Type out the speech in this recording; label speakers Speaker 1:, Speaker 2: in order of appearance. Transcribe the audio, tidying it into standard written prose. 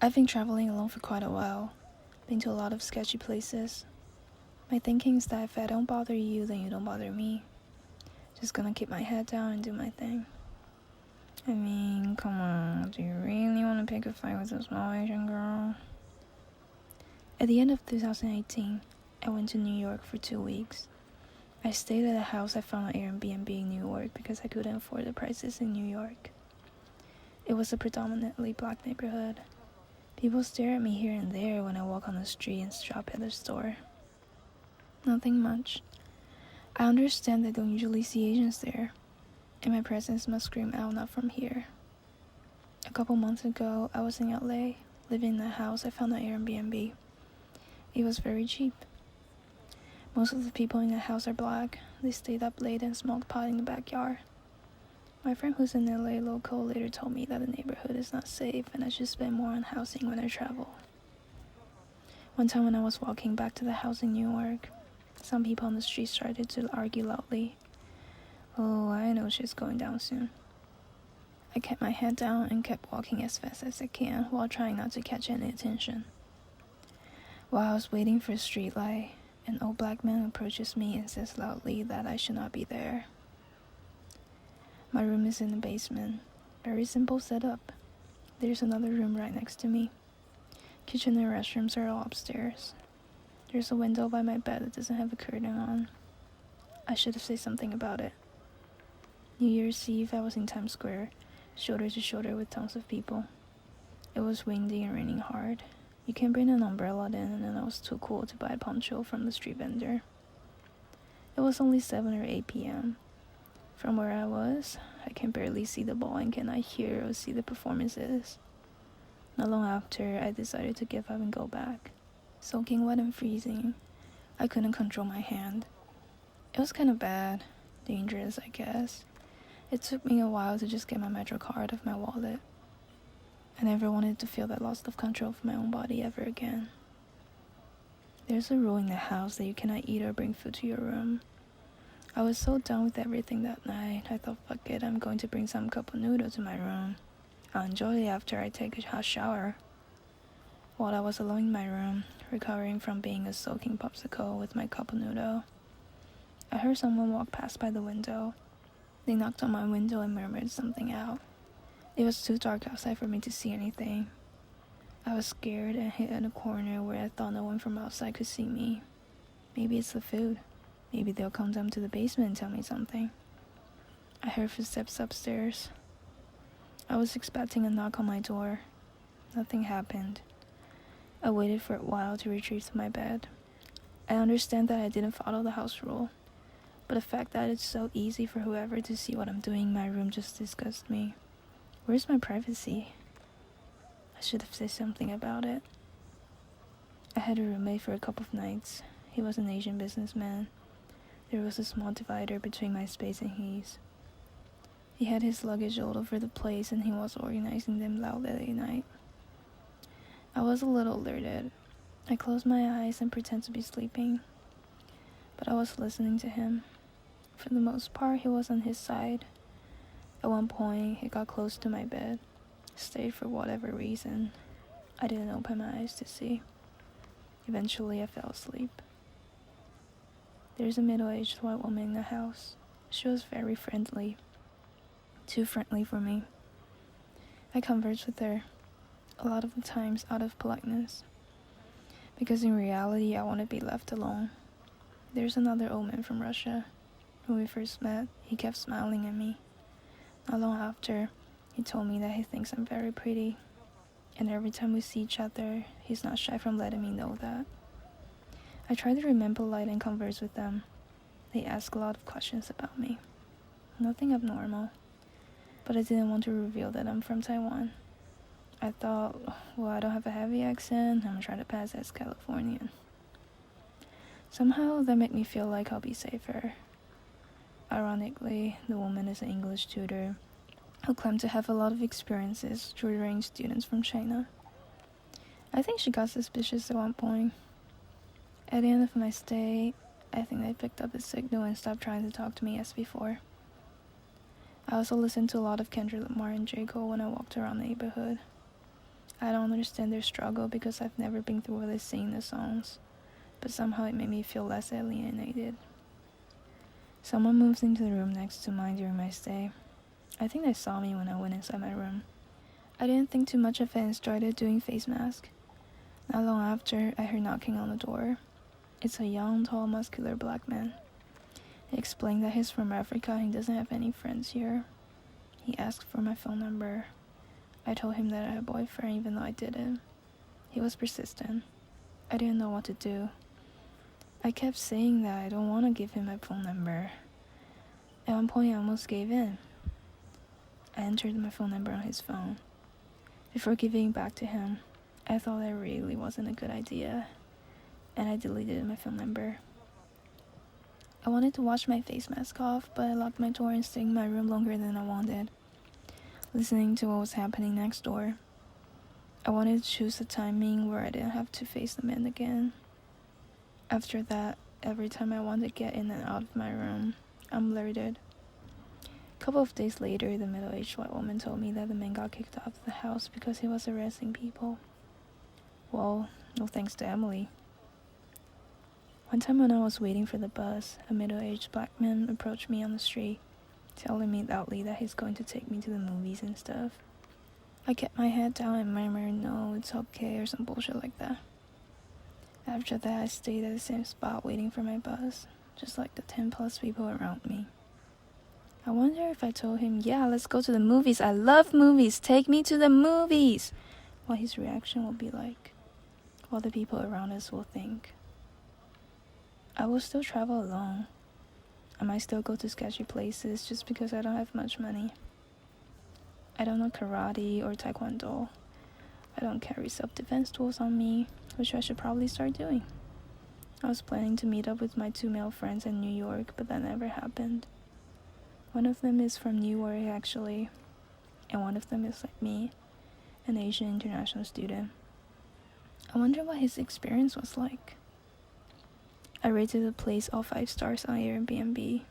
Speaker 1: I've been traveling alone for quite a while, been to a lot of sketchy places. My thinking is that if I don't bother you, then you don't bother me. Just gonna keep my head down and do my thing. I mean, come on, do you really want to pick a fight with a small Asian girl? At the end of 2018, I went to New York for 2 weeks. I stayed at a house I found on Airbnb in New York because I couldn't afford the prices in New York. It was a predominantly black neighborhood. People stare at me here and there when I walk on the street and shop at the store. Nothing much. I understand they don't usually see Asians there, and my presence must scream out not from here. A couple months ago, I was in LA, living in a house I found on Airbnb. It was very cheap. Most of the people in the house are black. They stayed up late and smoked pot in the backyard. My friend who's an LA local later told me that the neighborhood is not safe and I should spend more on housing when I travel. One time when I was walking back to the house in New York, some people on the street started to argue loudly. Oh, I know she's going down soon. I kept my head down and kept walking as fast as I can while trying not to catch any attention. While I was waiting for a street light, an old black man approaches me and says loudly that I should not be there. My room is in the basement. Very simple setup. There's another room right next to me. Kitchen and restrooms are all upstairs. There's a window by my bed that doesn't have a curtain on. I should have said something about it. New Year's Eve, I was in Times Square, shoulder to shoulder with tons of people. It was windy and raining hard. You can bring an umbrella then, and I was too cool to buy a poncho from the street vendor. It was only 7 or 8 p.m. From where I was, I can barely see the ball and cannot hear or see the performances. Not long after, I decided to give up and go back. Soaking wet and freezing, I couldn't control my hand. It was kind of bad, dangerous, I guess. It took me a while to just get my Metro card out of my wallet. I never wanted to feel that loss of control of my own body ever again. There's a rule in the house that you cannot eat or bring food to your room. I was so done with everything that night, I thought, fuck it, I'm going to bring some cup of noodle to my room. I'll enjoy it after I take a hot shower. While I was alone in my room, recovering from being a soaking popsicle with my cup of noodle, I heard someone walk past by the window. They knocked on my window and murmured something out. It was too dark outside for me to see anything. I was scared and hid in a corner where I thought no one from outside could see me. Maybe it's the food. Maybe they'll come down to the basement and tell me something. I heard footsteps upstairs. I was expecting a knock on my door. Nothing happened. I waited for a while to retreat to my bed. I understand that I didn't follow the house rule, but the fact that it's so easy for whoever to see what I'm doing in my room just disgusts me. Where's my privacy? I should have said something about it. I had a roommate for a couple of nights. He was an Asian businessman. There was a small divider between my space and his. He had his luggage all over the place and he was organizing them loud at night. I was a little alerted. I closed my eyes and pretended to be sleeping, but I was listening to him. For the most part, he was on his side. At one point, he got close to my bed, stayed for whatever reason. I didn't open my eyes to see. Eventually, I fell asleep. There's a middle-aged white woman in the house. She was very friendly. Too friendly for me. I conversed with her, a lot of the times out of politeness, because in reality, I want to be left alone. There's another old man from Russia. When we first met, he kept smiling at me. Not long after, he told me that he thinks I'm very pretty, and every time we see each other, he's not shy from letting me know that. I try to remain polite and converse with them. They ask a lot of questions about me. Nothing abnormal, but I didn't want to reveal that I'm from Taiwan. I thought, well, I don't have a heavy accent, I'm trying to pass as Californian. Somehow, that made me feel like I'll be safer. Ironically, the woman is an English tutor who claimed to have a lot of experiences tutoring students from China. I think she got suspicious at one point. At the end of my stay, I think they picked up the signal and stopped trying to talk to me as before. I also listened to a lot of Kendrick Lamar and J. Cole when I walked around the neighborhood. I don't understand their struggle because I've never been through what they sing in the songs, but somehow it made me feel less alienated. Someone moved into the room next to mine during my stay. I think they saw me when I went inside my room. I didn't think too much of it and started doing face mask. Not long after, I heard knocking on the door. It's a young, tall, muscular black man. He explained that he's from Africa and he doesn't have any friends here. He asked for my phone number. I told him that I had a boyfriend even though I didn't. He was persistent. I didn't know what to do. I kept saying that I don't want to give him my phone number. At one point, I almost gave in. I entered my phone number on his phone. Before giving it back to him, I thought that really wasn't a good idea, and I deleted my phone number. I wanted to wash my face mask off, but I locked my door and stayed in my room longer than I wanted, listening to what was happening next door. I wanted to choose a timing where I didn't have to face the man again. After that, every time I wanted to get in and out of my room, I'm alerted. A couple of days later, the middle-aged white woman told me that the man got kicked out of the house because he was arresting people. Well, no thanks to Emily. One time when I was waiting for the bus, a middle-aged black man approached me on the street, telling me loudly that he's going to take me to the movies and stuff. I kept my head down and murmured, "No, it's okay," or some bullshit like that. After that, I stayed at the same spot waiting for my bus, just like the 10+ people around me. I wonder if I told him, "Yeah, let's go to the movies. I love movies. Take me to the movies," what his reaction will be like, what the people around us will think. I will still travel alone. I might still go to sketchy places just because I don't have much money. I don't know karate or taekwondo. I don't carry self-defense tools on me, which I should probably start doing. I was planning to meet up with my 2 male friends in New York, but that never happened. One of them is from Newark, actually, and one of them is like me, an Asian international student. I wonder what his experience was like. I rated the place all 5 stars on Airbnb.